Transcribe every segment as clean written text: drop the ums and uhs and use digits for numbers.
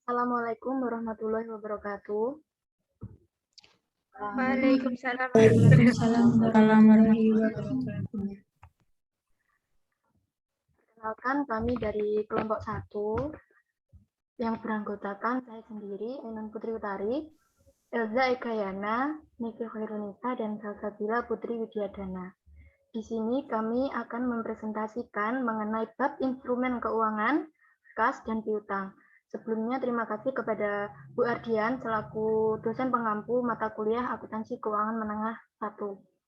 Assalamualaikum warahmatullahi wabarakatuh. Waalaikumsalam. Waalaikumsalam warahmatullahi wabarakatuh. Perkenalkan, kami dari kelompok 1 yang beranggotakan saya sendiri, Ainun Putri Utari, Elza Ekayana, Niki Khairunisa, dan Salsabila Putri Widyadana. Di sini kami akan mempresentasikan mengenai bab instrumen keuangan, kas, dan piutang. Sebelumnya terima kasih kepada Bu Ardian selaku dosen pengampu mata kuliah Akuntansi Keuangan Menengah 1.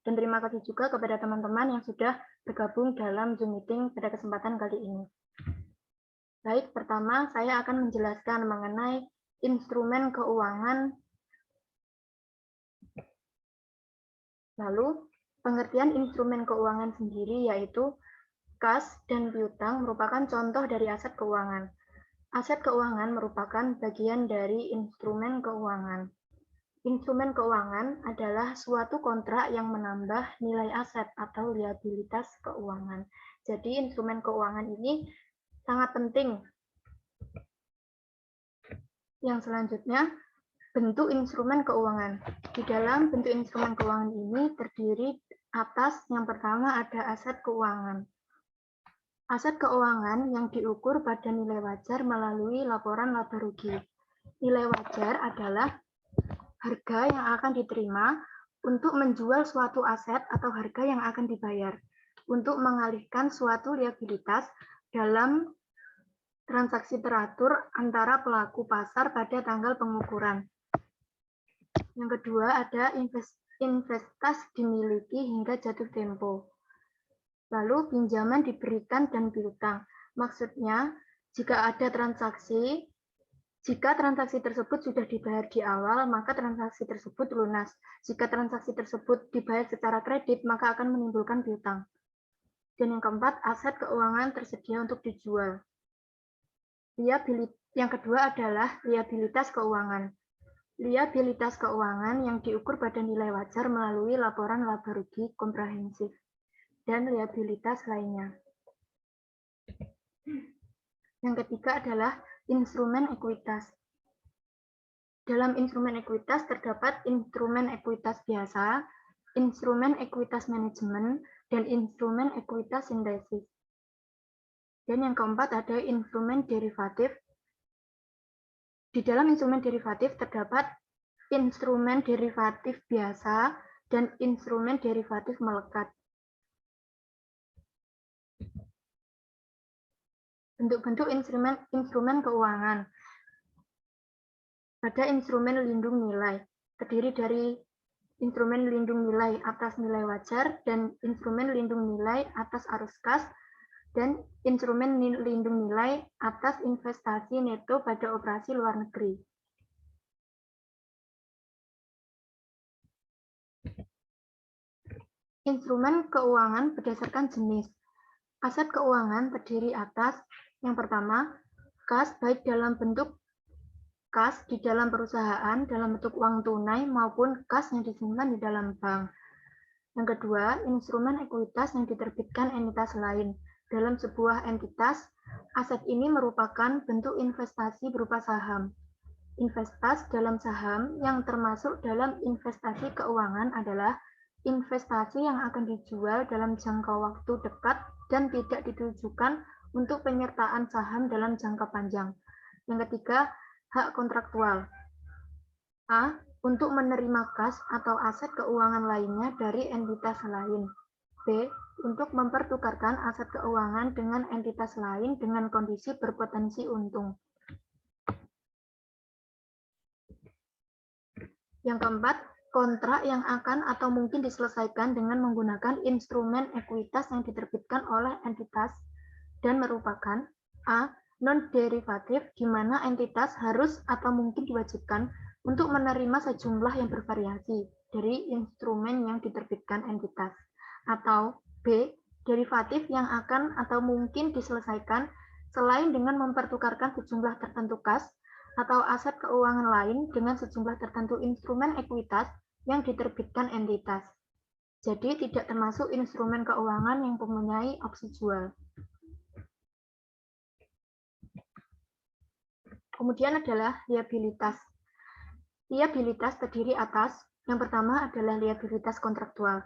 Dan terima kasih juga kepada teman-teman yang sudah bergabung dalam Zoom meeting pada kesempatan kali ini. Baik, pertama saya akan menjelaskan mengenai instrumen keuangan. Lalu, pengertian instrumen keuangan sendiri yaitu kas dan piutang merupakan contoh dari aset keuangan. Aset keuangan merupakan bagian dari instrumen keuangan. Instrumen keuangan adalah suatu kontrak yang menambah nilai aset atau liabilitas keuangan. Jadi instrumen keuangan ini sangat penting. Yang selanjutnya, bentuk instrumen keuangan. Di dalam bentuk instrumen keuangan ini terdiri atas yang pertama ada aset keuangan. Aset keuangan yang diukur pada nilai wajar melalui laporan laba rugi. Nilai wajar adalah harga yang akan diterima untuk menjual suatu aset atau harga yang akan dibayar untuk mengalihkan suatu liabilitas dalam transaksi teratur antara pelaku pasar pada tanggal pengukuran. Yang kedua ada investasi dimiliki hingga jatuh tempo. Lalu pinjaman diberikan dan piutang. Maksudnya, jika transaksi tersebut sudah dibayar di awal, maka transaksi tersebut lunas. Jika transaksi tersebut dibayar secara kredit, maka akan menimbulkan piutang. Dan yang keempat, aset keuangan tersedia untuk dijual. Yang kedua adalah liabilitas keuangan. Liabilitas keuangan yang diukur pada nilai wajar melalui laporan laba rugi komprehensif dan liabilitas lainnya. Yang ketiga adalah instrumen ekuitas. Dalam instrumen ekuitas terdapat instrumen ekuitas biasa, instrumen ekuitas manajemen, dan instrumen ekuitas sintesis. Dan yang keempat ada instrumen derivatif. Di dalam instrumen derivatif terdapat instrumen derivatif biasa dan instrumen derivatif melekat. Bentuk-bentuk instrumen keuangan. Ada instrumen lindung nilai, terdiri dari instrumen lindung nilai atas nilai wajar dan instrumen lindung nilai atas arus kas, dan instrumen lindung nilai atas investasi neto pada operasi luar negeri. Instrumen keuangan berdasarkan jenis. Aset keuangan terdiri atas yang pertama, kas baik dalam bentuk kas di dalam perusahaan dalam bentuk uang tunai maupun kas yang disimpan di dalam bank. Yang kedua, instrumen ekuitas yang diterbitkan entitas lain. Dalam sebuah entitas, aset ini merupakan bentuk investasi berupa saham. Investasi dalam saham yang termasuk dalam investasi keuangan adalah investasi yang akan dijual dalam jangka waktu dekat dan tidak ditujukan untuk penyertaan saham dalam jangka panjang. Yang ketiga, hak kontraktual. A. Untuk menerima kas atau aset keuangan lainnya dari entitas lain. B. Untuk mempertukarkan aset keuangan dengan entitas lain dengan kondisi berpotensi untung. Yang keempat, kontrak yang akan atau mungkin diselesaikan dengan menggunakan instrumen ekuitas yang diterbitkan oleh entitas dan merupakan A. Non-derivatif, di mana entitas harus atau mungkin diwajibkan untuk menerima sejumlah yang bervariasi dari instrumen yang diterbitkan entitas. Atau B. Derivatif yang akan atau mungkin diselesaikan selain dengan mempertukarkan sejumlah tertentu kas atau aset keuangan lain dengan sejumlah tertentu instrumen ekuitas yang diterbitkan entitas. Jadi tidak termasuk instrumen keuangan yang mempunyai opsi jual. Kemudian adalah liabilitas. Liabilitas terdiri atas, yang pertama adalah liabilitas kontraktual.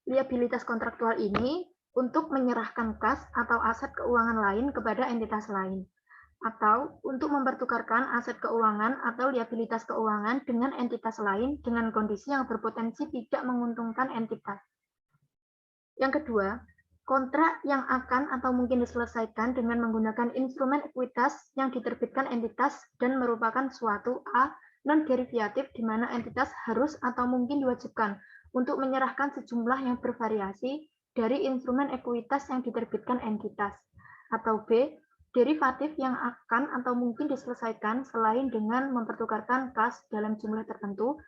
Liabilitas kontraktual ini untuk menyerahkan kas atau aset keuangan lain kepada entitas lain, atau untuk mempertukarkan aset keuangan atau liabilitas keuangan dengan entitas lain dengan kondisi yang berpotensi tidak menguntungkan entitas. Yang kedua, kontrak yang akan atau mungkin diselesaikan dengan menggunakan instrumen ekuitas yang diterbitkan entitas dan merupakan suatu A non-derivatif di mana entitas harus atau mungkin diwajibkan untuk menyerahkan sejumlah yang bervariasi dari instrumen ekuitas yang diterbitkan entitas. Atau B, derivatif yang akan atau mungkin diselesaikan selain dengan mempertukarkan kas dalam jumlah tertentu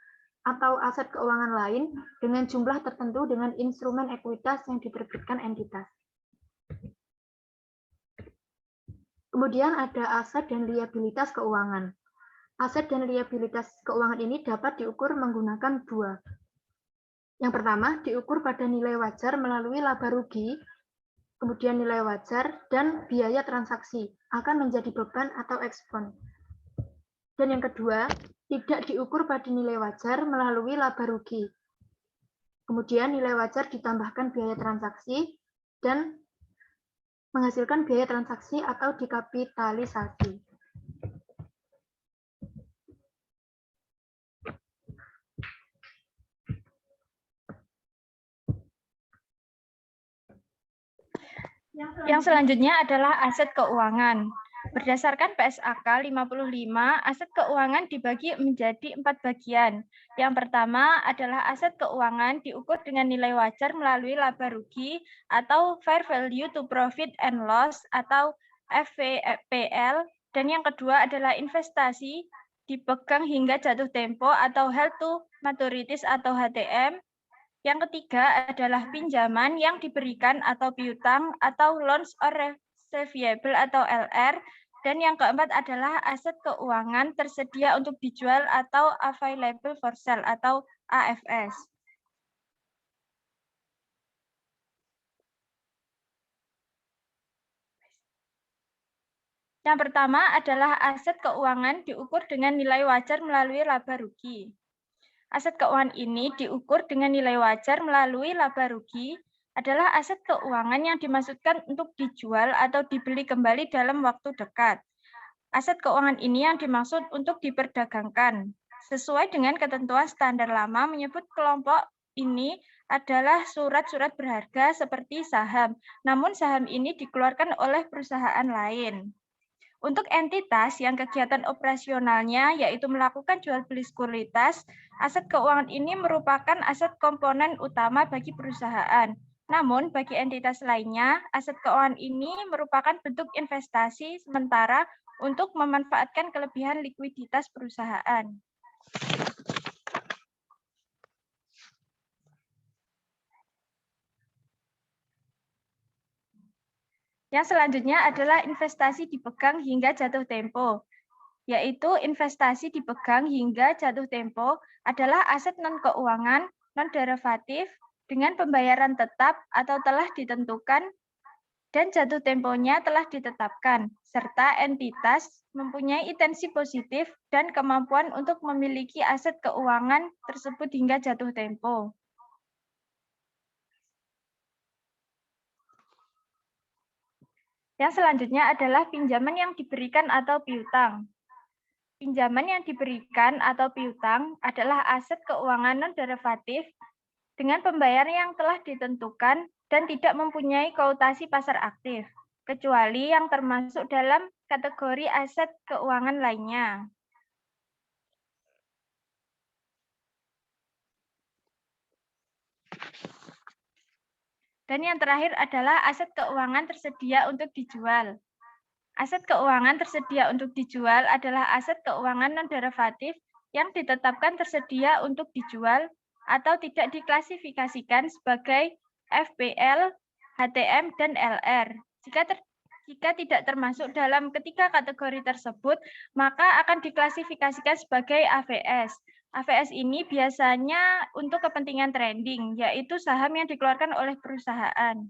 atau aset keuangan lain dengan jumlah tertentu dengan instrumen ekuitas yang diterbitkan entitas. Kemudian ada aset dan liabilitas keuangan. Aset dan liabilitas keuangan ini dapat diukur menggunakan dua. Yang pertama, diukur pada nilai wajar melalui laba rugi, kemudian nilai wajar dan biaya transaksi akan menjadi beban atau ekspon. Dan yang kedua, tidak diukur pada nilai wajar melalui laba rugi. Kemudian nilai wajar ditambahkan biaya transaksi dan menghasilkan biaya transaksi atau dikapitalisasi. Yang selanjutnya adalah aset keuangan. Berdasarkan PSAK 55, aset keuangan dibagi menjadi 4 bagian. Yang pertama adalah aset keuangan diukur dengan nilai wajar melalui laba rugi atau fair value to profit and loss atau FVPL. Dan yang kedua adalah investasi dipegang hingga jatuh tempo atau held to maturities atau HTM. Yang ketiga adalah pinjaman yang diberikan atau piutang atau loans or receivable atau LR. Dan yang keempat adalah aset keuangan tersedia untuk dijual atau available for sale atau AFS. Yang pertama adalah aset keuangan diukur dengan nilai wajar melalui laba rugi. Aset keuangan ini diukur dengan nilai wajar melalui laba rugi adalah aset keuangan yang dimaksudkan untuk dijual atau dibeli kembali dalam waktu dekat. Aset keuangan ini yang dimaksud untuk diperdagangkan. Sesuai dengan ketentuan standar lama menyebut kelompok ini adalah surat-surat berharga seperti saham. Namun saham ini dikeluarkan oleh perusahaan lain. Untuk entitas yang kegiatan operasionalnya yaitu melakukan jual beli sekuritas, aset keuangan ini merupakan aset komponen utama bagi perusahaan. Namun bagi entitas lainnya, aset keuangan ini merupakan bentuk investasi sementara untuk memanfaatkan kelebihan likuiditas perusahaan. Yang selanjutnya adalah investasi dipegang hingga jatuh tempo. Yaitu investasi dipegang hingga jatuh tempo adalah aset non-keuangan, non-derivatif, dengan pembayaran tetap atau telah ditentukan dan jatuh temponya telah ditetapkan, serta entitas mempunyai intensi positif dan kemampuan untuk memiliki aset keuangan tersebut hingga jatuh tempo. Yang selanjutnya adalah pinjaman yang diberikan atau piutang. Pinjaman yang diberikan atau piutang adalah aset keuangan non-derivatif dengan pembayaran yang telah ditentukan dan tidak mempunyai kuotasi pasar aktif, kecuali yang termasuk dalam kategori aset keuangan lainnya. Dan yang terakhir adalah aset keuangan tersedia untuk dijual. Aset keuangan tersedia untuk dijual adalah aset keuangan non-derivatif yang ditetapkan tersedia untuk dijual atau tidak diklasifikasikan sebagai FPL, HTM, dan LR. Jika tidak termasuk dalam ketiga kategori tersebut, maka akan diklasifikasikan sebagai AVS. AVS ini biasanya untuk kepentingan trading, yaitu saham yang dikeluarkan oleh perusahaan.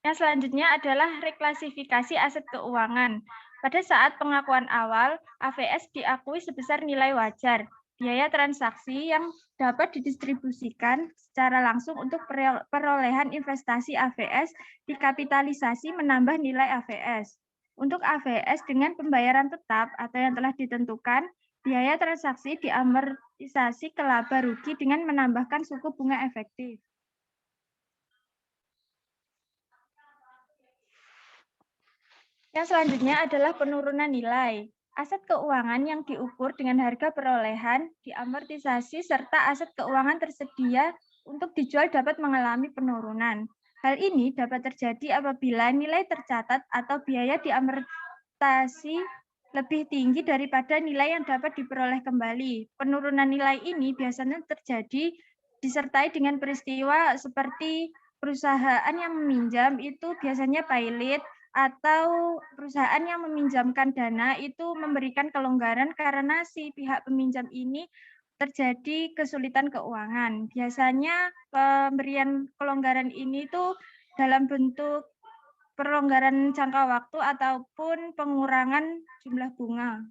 Yang selanjutnya adalah reklasifikasi aset keuangan. Pada saat pengakuan awal, AVS diakui sebesar nilai wajar, biaya transaksi yang dapat didistribusikan secara langsung untuk perolehan investasi AVS dikapitalisasi menambah nilai AVS. Untuk AVS dengan pembayaran tetap atau yang telah ditentukan, biaya transaksi diamortisasi ke laba rugi dengan menambahkan suku bunga efektif. Yang selanjutnya adalah penurunan nilai. Aset keuangan yang diukur dengan harga perolehan, diamortisasi, serta aset keuangan tersedia untuk dijual dapat mengalami penurunan. Hal ini dapat terjadi apabila nilai tercatat atau biaya diamortisasi lebih tinggi daripada nilai yang dapat diperoleh kembali. Penurunan nilai ini biasanya terjadi disertai dengan peristiwa seperti perusahaan yang meminjam itu biasanya pailit, atau perusahaan yang meminjamkan dana itu memberikan kelonggaran karena si pihak peminjam ini terjadi kesulitan keuangan. Biasanya pemberian kelonggaran ini tuh dalam bentuk perlonggaran jangka waktu ataupun pengurangan jumlah bunga.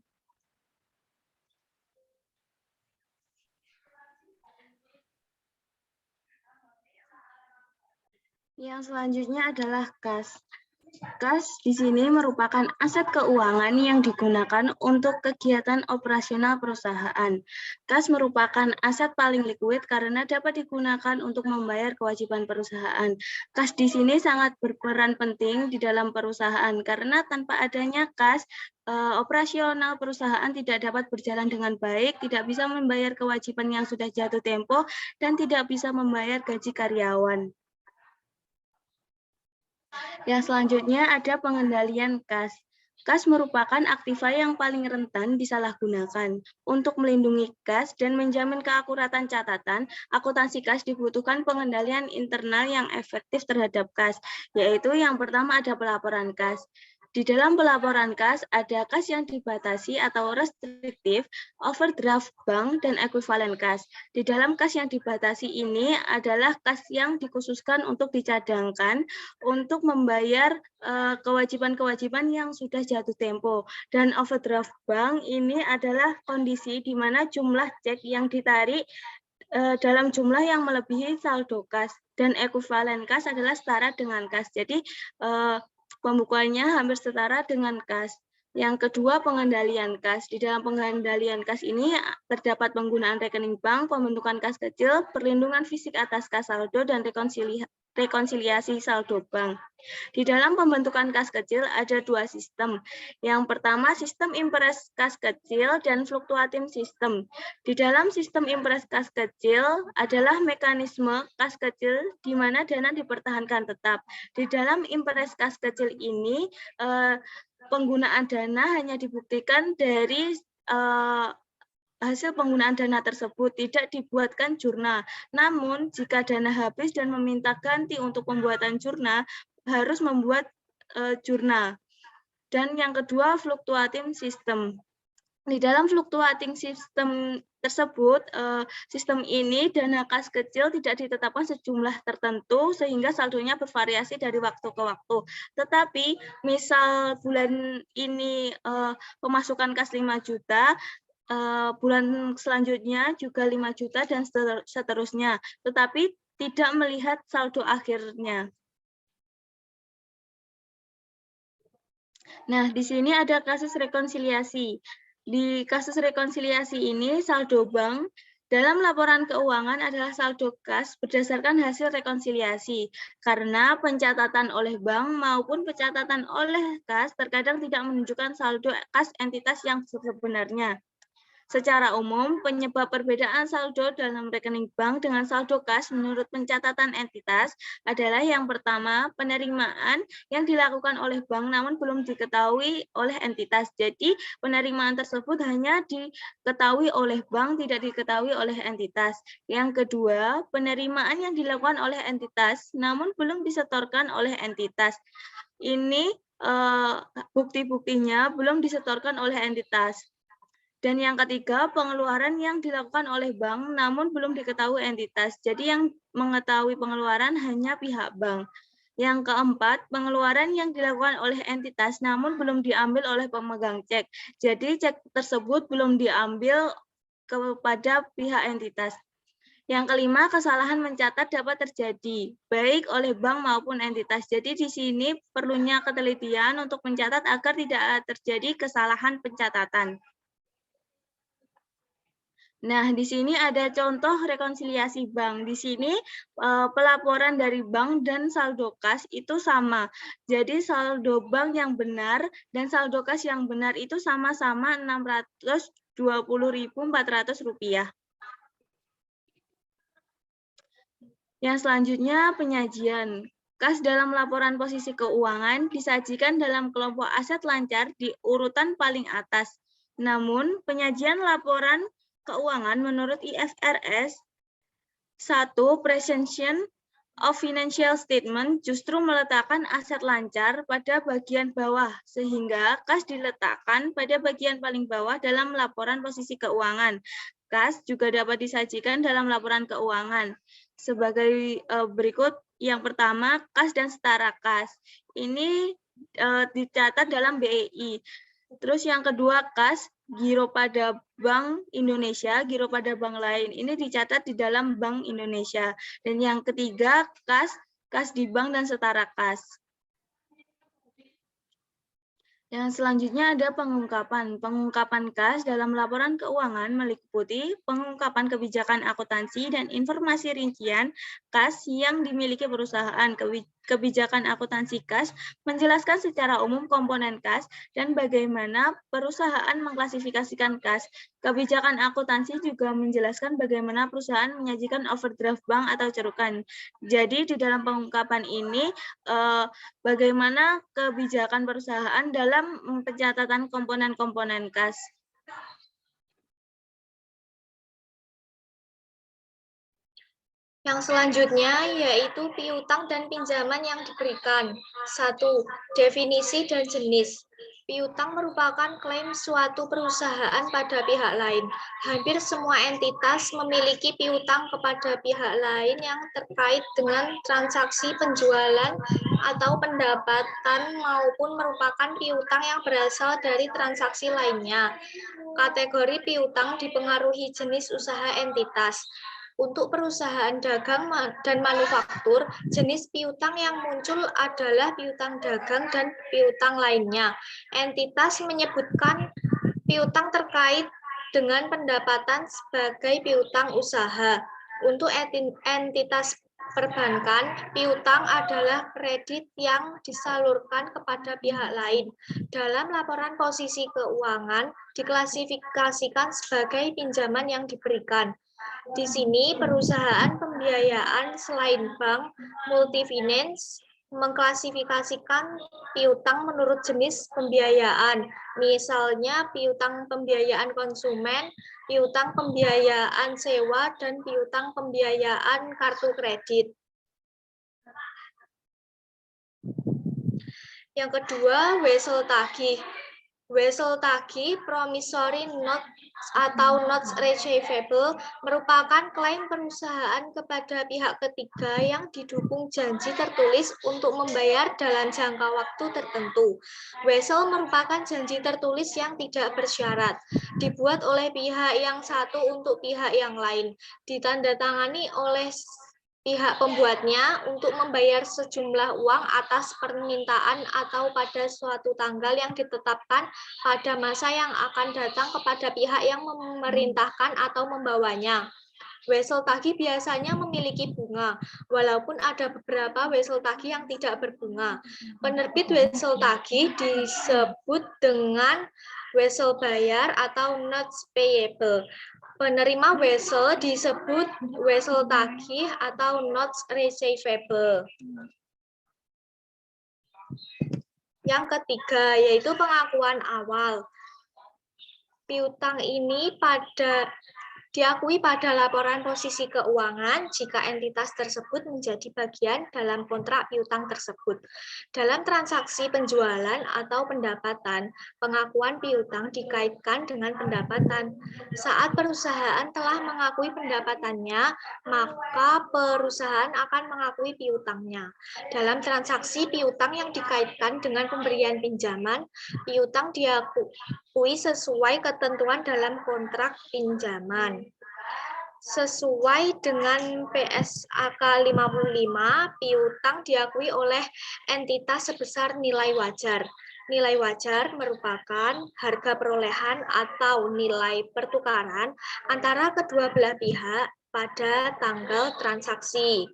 Yang selanjutnya adalah kas. Kas di sini merupakan aset keuangan yang digunakan untuk kegiatan operasional perusahaan. Kas merupakan aset paling likuid karena dapat digunakan untuk membayar kewajiban perusahaan. Kas di sini sangat berperan penting di dalam perusahaan karena tanpa adanya kas, operasional perusahaan tidak dapat berjalan dengan baik, tidak bisa membayar kewajiban yang sudah jatuh tempo, dan tidak bisa membayar gaji karyawan. Yang selanjutnya ada pengendalian kas. Kas merupakan aktiva yang paling rentan disalahgunakan. Untuk melindungi kas dan menjamin keakuratan catatan, akuntansi kas dibutuhkan pengendalian internal yang efektif terhadap kas, yaitu yang pertama ada pelaporan kas. Di dalam pelaporan kas, ada kas yang dibatasi atau restriktif, overdraft bank, dan ekuivalen kas. Di dalam kas yang dibatasi ini adalah kas yang dikhususkan untuk dicadangkan untuk membayar kewajiban-kewajiban yang sudah jatuh tempo. Dan overdraft bank ini adalah kondisi di mana jumlah cek yang ditarik dalam jumlah yang melebihi saldo kas. Dan ekuivalen kas adalah setara dengan kas. Jadi pembukuannya hampir setara dengan kas. Yang kedua, pengendalian kas. Di dalam pengendalian kas ini terdapat penggunaan rekening bank, pembentukan kas kecil, perlindungan fisik atas kas saldo, dan rekonsiliasi saldo bank. Di dalam pembentukan kas kecil ada dua sistem. Yang pertama, sistem impres kas kecil dan fluktuatif sistem. Di dalam sistem impres kas kecil adalah mekanisme kas kecil di mana dana dipertahankan tetap. Di dalam impres kas kecil ini, penggunaan dana hanya dibuktikan dari hasil penggunaan dana tersebut, tidak dibuatkan jurnal. Namun, jika dana habis dan meminta ganti untuk pembuatan jurnal, harus membuat jurnal. Dan yang kedua, fluktuating system. Di dalam fluktuating system tersebut, sistem ini dana kas kecil tidak ditetapkan sejumlah tertentu sehingga saldonya bervariasi dari waktu ke waktu. Tetapi misal bulan ini pemasukan kas 5 juta, bulan selanjutnya juga 5 juta dan seterusnya, tetapi tidak melihat saldo akhirnya. Nah, di sini ada kasus rekonsiliasi. Di kasus rekonsiliasi ini, saldo bank dalam laporan keuangan adalah saldo kas berdasarkan hasil rekonsiliasi. Karena pencatatan oleh bank maupun pencatatan oleh kas terkadang tidak menunjukkan saldo kas entitas yang sebenarnya. Secara umum, penyebab perbedaan saldo dalam rekening bank dengan saldo kas menurut pencatatan entitas adalah yang pertama, penerimaan yang dilakukan oleh bank namun belum diketahui oleh entitas. Jadi, penerimaan tersebut hanya diketahui oleh bank, tidak diketahui oleh entitas. Yang kedua, penerimaan yang dilakukan oleh entitas namun belum disetorkan oleh entitas. Ini bukti-buktinya belum disetorkan oleh entitas. Dan yang ketiga, pengeluaran yang dilakukan oleh bank namun belum diketahui entitas. Jadi yang mengetahui pengeluaran hanya pihak bank. Yang keempat, pengeluaran yang dilakukan oleh entitas namun belum diambil oleh pemegang cek. Jadi cek tersebut belum diambil kepada pihak entitas. Yang kelima, kesalahan mencatat dapat terjadi, baik oleh bank maupun entitas. Jadi di sini perlunya ketelitian untuk mencatat agar tidak terjadi kesalahan pencatatan. Nah, di sini ada contoh rekonsiliasi bank. Di sini pelaporan dari bank dan saldo kas itu sama. Jadi saldo bank yang benar dan saldo kas yang benar itu sama-sama Rp620.400. Yang selanjutnya penyajian. Kas dalam laporan posisi keuangan disajikan dalam kelompok aset lancar di urutan paling atas. Namun, penyajian laporan keuangan menurut IFRS 1 Presentation of Financial Statement justru meletakkan aset lancar pada bagian bawah, sehingga kas diletakkan pada bagian paling bawah dalam laporan posisi keuangan. Kas juga dapat disajikan dalam laporan keuangan. Sebagai berikut, yang pertama, kas dan setara kas. Ini dicatat dalam BEI. Terus yang kedua, kas, giro pada Bank Indonesia, giro pada bank lain. Ini dicatat di dalam Bank Indonesia. Dan yang ketiga, kas di bank dan setara kas. Yang selanjutnya ada pengungkapan. Pengungkapan kas dalam laporan keuangan meliputi pengungkapan kebijakan akuntansi dan informasi rincian kas yang dimiliki perusahaan. Kebijakan akuntansi kas menjelaskan secara umum komponen kas dan bagaimana perusahaan mengklasifikasikan kas. Kebijakan akuntansi juga menjelaskan bagaimana perusahaan menyajikan overdraft bank atau cerukan. Jadi di dalam pengungkapan ini bagaimana kebijakan perusahaan dalam pencatatan komponen-komponen kas. Yang selanjutnya yaitu piutang dan pinjaman yang diberikan. 1. Definisi dan jenis. Piutang merupakan klaim suatu perusahaan pada pihak lain. Hampir semua entitas memiliki piutang kepada pihak lain yang terkait dengan transaksi penjualan atau pendapatan maupun merupakan piutang yang berasal dari transaksi lainnya. Kategori piutang dipengaruhi jenis usaha entitas. Untuk perusahaan dagang dan manufaktur, jenis piutang yang muncul adalah piutang dagang dan piutang lainnya. Entitas menyebutkan piutang terkait dengan pendapatan sebagai piutang usaha. Untuk entitas perbankan, piutang adalah kredit yang disalurkan kepada pihak lain. Dalam laporan posisi keuangan, diklasifikasikan sebagai pinjaman yang diberikan. Di sini, perusahaan pembiayaan selain bank, multifinance, mengklasifikasikan piutang menurut jenis pembiayaan. Misalnya, piutang pembiayaan konsumen, piutang pembiayaan sewa, dan piutang pembiayaan kartu kredit. Yang kedua, wesel tagih. Wesel tagih, promissory note atau notes receivable merupakan klaim perusahaan kepada pihak ketiga yang didukung janji tertulis untuk membayar dalam jangka waktu tertentu. Wesel merupakan janji tertulis yang tidak bersyarat, dibuat oleh pihak yang satu untuk pihak yang lain, ditandatangani oleh pihak pembuatnya untuk membayar sejumlah uang atas permintaan atau pada suatu tanggal yang ditetapkan pada masa yang akan datang kepada pihak yang memerintahkan atau membawanya. Wesel tagih biasanya memiliki bunga, walaupun ada beberapa wesel tagih yang tidak berbunga. Penerbit wesel tagih disebut dengan wesel bayar atau notes payable. Penerima wesel disebut wesel tagih atau notes receivable. Yang ketiga yaitu pengakuan awal. Piutang ini pada Diakui pada laporan posisi keuangan jika entitas tersebut menjadi bagian dalam kontrak piutang tersebut. Dalam transaksi penjualan atau pendapatan, pengakuan piutang dikaitkan dengan pendapatan. Saat perusahaan telah mengakui pendapatannya, maka perusahaan akan mengakui piutangnya. Dalam transaksi piutang yang dikaitkan dengan pemberian pinjaman, piutang diakui sesuai ketentuan dalam kontrak pinjaman. Sesuai dengan PSAK 55, piutang diakui oleh entitas sebesar nilai wajar. Nilai wajar merupakan harga perolehan atau nilai pertukaran antara kedua belah pihak pada tanggal transaksi.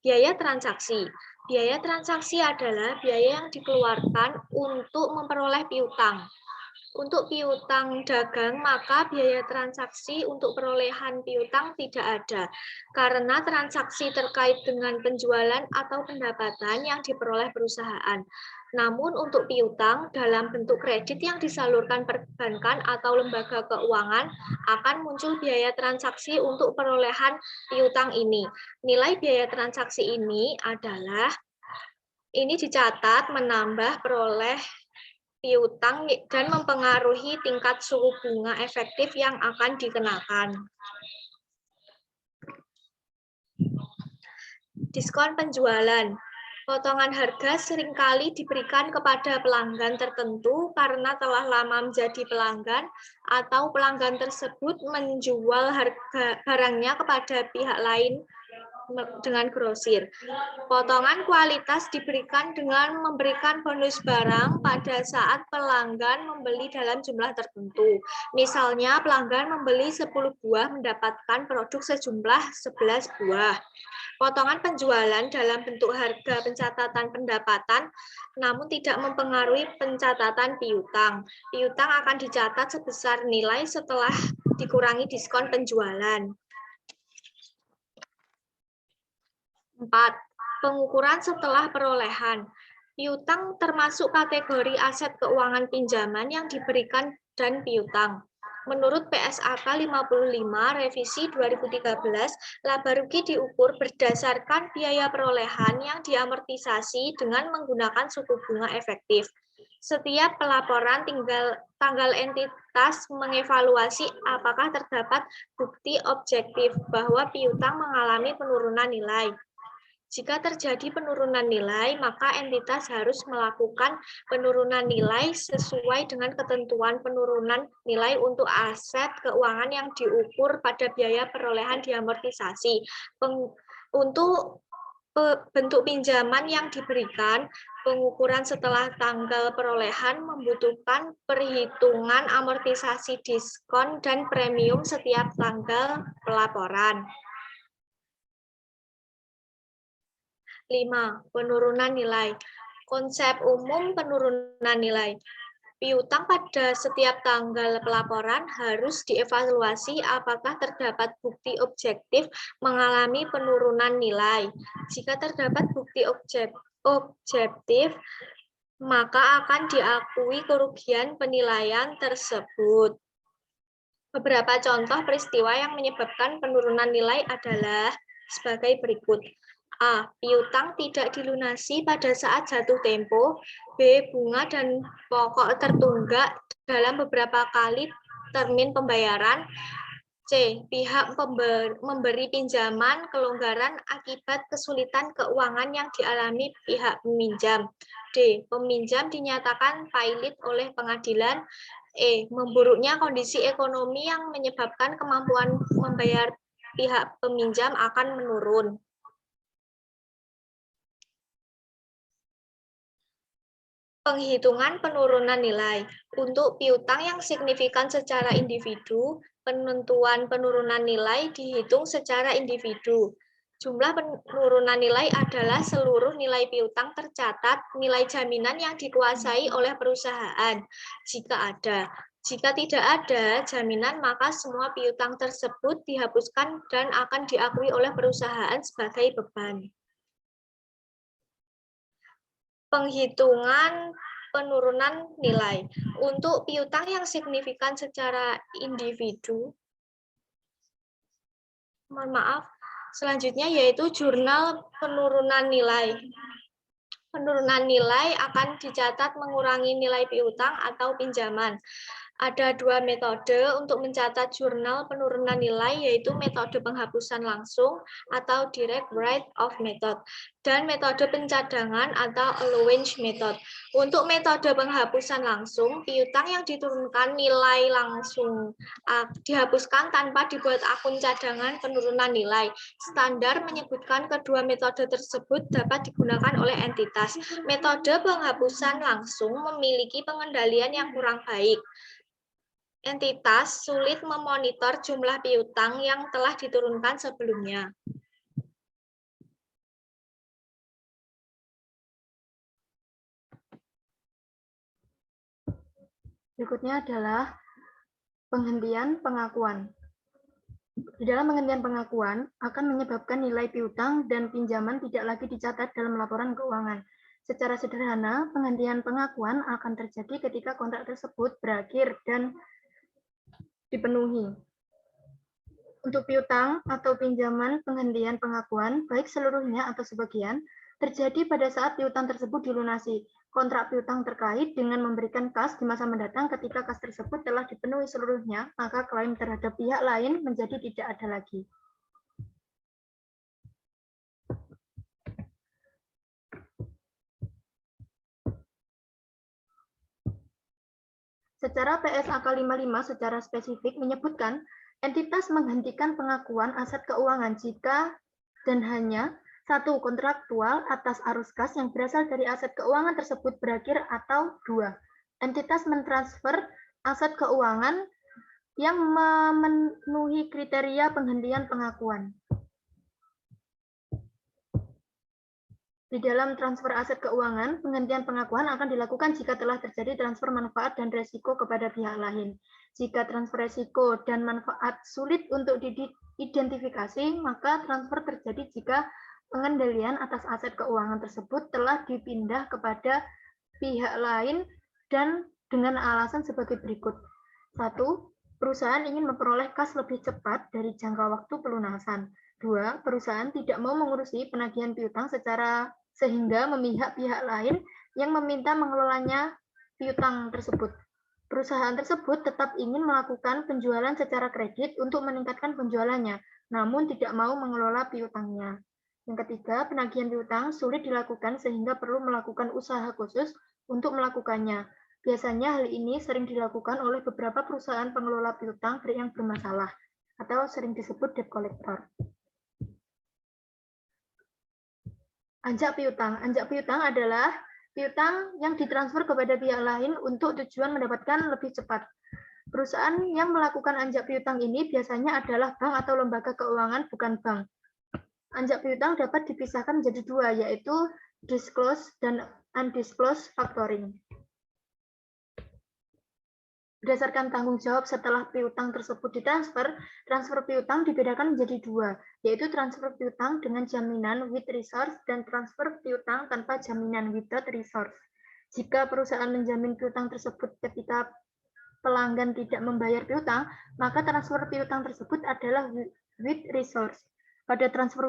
Biaya transaksi. Biaya transaksi adalah biaya yang dikeluarkan untuk memperoleh piutang. Untuk piutang dagang, maka biaya transaksi untuk perolehan piutang tidak ada, karena transaksi terkait dengan penjualan atau pendapatan yang diperoleh perusahaan. Namun untuk piutang dalam bentuk kredit yang disalurkan perbankan atau lembaga keuangan, akan muncul biaya transaksi untuk perolehan piutang ini. Nilai biaya transaksi ini dicatat menambah peroleh piutang dan mempengaruhi tingkat suku bunga efektif yang akan dikenakan. Diskon penjualan. Potongan harga seringkali diberikan kepada pelanggan tertentu karena telah lama menjadi pelanggan atau pelanggan tersebut menjual harga barangnya kepada pihak lain dengan grosir. Potongan kualitas diberikan dengan memberikan bonus barang pada saat pelanggan membeli dalam jumlah tertentu. Misalnya pelanggan membeli 10 buah mendapatkan produk sejumlah 11 buah. Potongan penjualan dalam bentuk harga pencatatan pendapatan namun tidak mempengaruhi pencatatan piutang. Piutang akan dicatat sebesar nilai setelah dikurangi diskon penjualan. 4. Pengukuran setelah perolehan. Piutang termasuk kategori aset keuangan pinjaman yang diberikan dan piutang. Menurut PSAK 55 revisi 2013, laba rugi diukur berdasarkan biaya perolehan yang diamortisasi dengan menggunakan suku bunga efektif. Setiap pelaporan tanggal entitas mengevaluasi apakah terdapat bukti objektif bahwa piutang mengalami penurunan nilai. Jika terjadi penurunan nilai, maka entitas harus melakukan penurunan nilai sesuai dengan ketentuan penurunan nilai untuk aset keuangan yang diukur pada biaya perolehan diamortisasi. Untuk bentuk pinjaman yang diberikan, pengukuran setelah tanggal perolehan membutuhkan perhitungan amortisasi diskon dan premium setiap tanggal pelaporan. 5. Penurunan nilai. Konsep umum penurunan nilai. Piutang pada setiap tanggal pelaporan harus dievaluasi apakah terdapat bukti objektif mengalami penurunan nilai. Jika terdapat bukti objektif, maka akan diakui kerugian penilaian tersebut. Beberapa contoh peristiwa yang menyebabkan penurunan nilai adalah sebagai berikut. A. Piutang tidak dilunasi pada saat jatuh tempo. B. Bunga dan pokok tertunggak dalam beberapa kali termin pembayaran. C. Pihak memberi pinjaman kelonggaran akibat kesulitan keuangan yang dialami pihak peminjam. D. Peminjam dinyatakan pailit oleh pengadilan. E. Memburuknya kondisi ekonomi yang menyebabkan kemampuan membayar pihak peminjam akan menurun. Penghitungan penurunan nilai. Untuk piutang yang signifikan secara individu, penentuan penurunan nilai dihitung secara individu. Jumlah penurunan nilai adalah seluruh nilai piutang tercatat, nilai jaminan yang dikuasai oleh perusahaan, jika ada. Jika tidak ada jaminan, maka semua piutang tersebut dihapuskan dan akan diakui oleh perusahaan sebagai beban. Penghitungan penurunan nilai. Untuk piutang yang signifikan secara individu, Mohon maaf. Selanjutnya yaitu jurnal penurunan nilai. Penurunan nilai akan dicatat mengurangi nilai piutang atau pinjaman. Ada dua metode untuk mencatat jurnal penurunan nilai, yaitu metode penghapusan langsung atau direct write-off method, dan metode pencadangan atau allowance method. Untuk metode penghapusan langsung, piutang yang diturunkan nilai langsung dihapuskan tanpa dibuat akun cadangan penurunan nilai. Standar menyebutkan kedua metode tersebut dapat digunakan oleh entitas. Metode penghapusan langsung memiliki pengendalian yang kurang baik. Entitas sulit memonitor jumlah piutang yang telah diturunkan sebelumnya. Berikutnya adalah penghentian pengakuan. Di dalam penghentian pengakuan akan menyebabkan nilai piutang dan pinjaman tidak lagi dicatat dalam laporan keuangan. Secara sederhana, penghentian pengakuan akan terjadi ketika kontrak tersebut berakhir dan dipenuhi. Untuk piutang atau pinjaman penghentian pengakuan, baik seluruhnya atau sebagian, terjadi pada saat piutang tersebut dilunasi. Kontrak piutang terkait dengan memberikan kas di masa mendatang ketika kas tersebut telah dipenuhi seluruhnya, maka klaim terhadap pihak lain menjadi tidak ada lagi. Secara PSAK 55 secara spesifik menyebutkan entitas menghentikan pengakuan aset keuangan jika dan hanya satu, kontraktual atas arus kas yang berasal dari aset keuangan tersebut berakhir, atau dua, entitas mentransfer aset keuangan yang memenuhi kriteria penghentian pengakuan. Di dalam transfer aset keuangan, penghentian pengakuan akan dilakukan jika telah terjadi transfer manfaat dan resiko kepada pihak lain. Jika transfer resiko dan manfaat sulit untuk diidentifikasi, maka transfer terjadi jika pengendalian atas aset keuangan tersebut telah dipindah kepada pihak lain dan dengan alasan sebagai berikut. 1. Perusahaan ingin memperoleh kas lebih cepat dari jangka waktu pelunasan. 2. Perusahaan tidak mau mengurusi penagihan piutang sehingga memihak pihak lain yang meminta mengelolanya piutang tersebut. Perusahaan tersebut tetap ingin melakukan penjualan secara kredit untuk meningkatkan penjualannya, namun tidak mau mengelola piutangnya. Yang ketiga, penagihan piutang sulit dilakukan sehingga perlu melakukan usaha khusus untuk melakukannya. Biasanya hal ini sering dilakukan oleh beberapa perusahaan pengelola piutang yang bermasalah, atau sering disebut debt collector. Anjak piutang. Anjak piutang adalah piutang yang ditransfer kepada pihak lain untuk tujuan mendapatkan lebih cepat. Perusahaan yang melakukan anjak piutang ini biasanya adalah bank atau lembaga keuangan, bukan bank. Anjak piutang dapat dipisahkan menjadi dua, yaitu disclosed dan undisclosed factoring. Berdasarkan tanggung jawab setelah piutang tersebut ditransfer, transfer piutang dibedakan menjadi dua, yaitu transfer piutang dengan jaminan with resource dan transfer piutang tanpa jaminan without resource. Jika perusahaan menjamin piutang tersebut ketika pelanggan tidak membayar piutang, maka transfer piutang tersebut adalah with resource. Pada transfer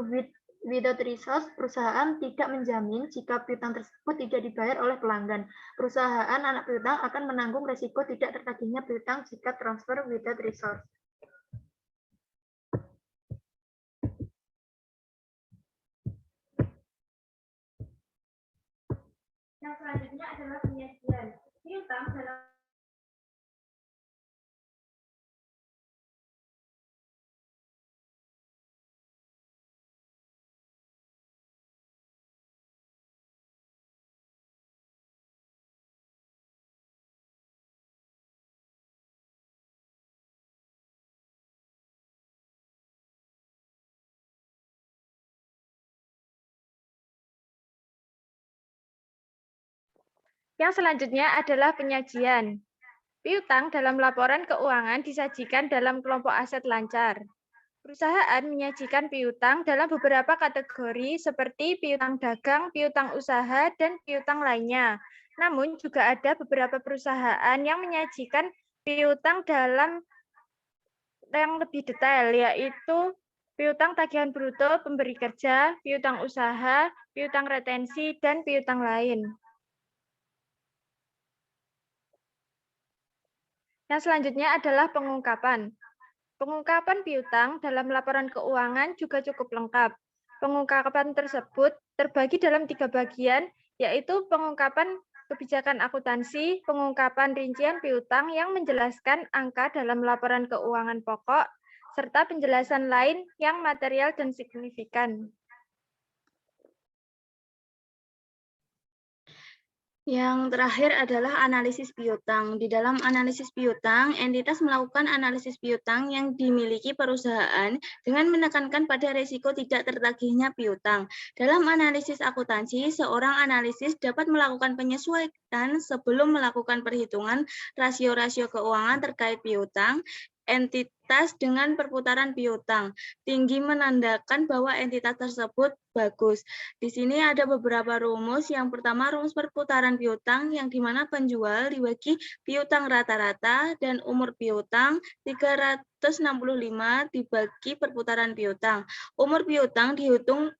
without resource, perusahaan tidak menjamin jika piutang tersebut tidak dibayar oleh pelanggan. Perusahaan anak piutang akan menanggung risiko tidak tertagihnya piutang jika transfer without resource. Yang selanjutnya adalah penyajian piutang dalam Yang selanjutnya adalah penyajian. Piutang dalam laporan keuangan disajikan dalam kelompok aset lancar. Perusahaan menyajikan piutang dalam beberapa kategori seperti piutang dagang, piutang usaha, dan piutang lainnya. Namun juga ada beberapa perusahaan yang menyajikan piutang dalam yang lebih detail, yaitu piutang tagihan bruto pemberi kerja, piutang usaha, piutang retensi, dan piutang lain. Yang selanjutnya adalah pengungkapan. Pengungkapan piutang dalam laporan keuangan juga cukup lengkap. Pengungkapan tersebut terbagi dalam 3 bagian, yaitu pengungkapan kebijakan akuntansi, pengungkapan rincian piutang yang menjelaskan angka dalam laporan keuangan pokok, serta penjelasan lain yang material dan signifikan. Yang terakhir adalah analisis piutang. Di dalam analisis piutang, entitas melakukan analisis piutang yang dimiliki perusahaan dengan menekankan pada risiko tidak tertagihnya piutang. Dalam analisis akuntansi, seorang analisis dapat melakukan penyesuaian sebelum melakukan perhitungan rasio-rasio keuangan terkait piutang, entitas dengan perputaran piutang. Tinggi menandakan bahwa entitas tersebut bagus. Di sini ada beberapa rumus. Yang pertama, rumus perputaran piutang yang dimana penjual dibagi piutang rata-rata dan umur piutang 365 dibagi perputaran piutang. Umur piutang dihitung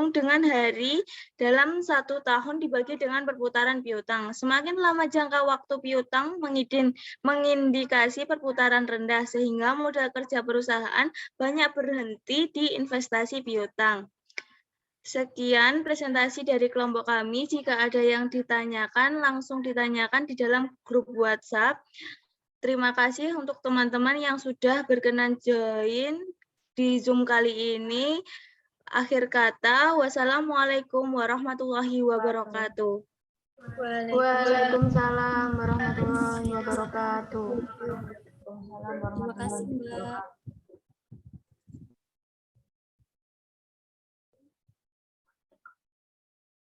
dengan hari dalam 1 tahun dibagi dengan perputaran piutang. Semakin lama jangka waktu piutang mengindikasi perputaran rendah sehingga modal kerja perusahaan banyak berhenti di investasi piutang. Sekian presentasi dari kelompok kami. Jika ada yang ditanyakan, langsung ditanyakan di dalam grup WhatsApp. Terima kasih untuk teman-teman yang sudah berkenan join di Zoom kali ini. Akhir kata, wassalamualaikum warahmatullahi wabarakatuh. Waalaikumsalam warahmatullahi wabarakatuh. Terima kasih, Mbak.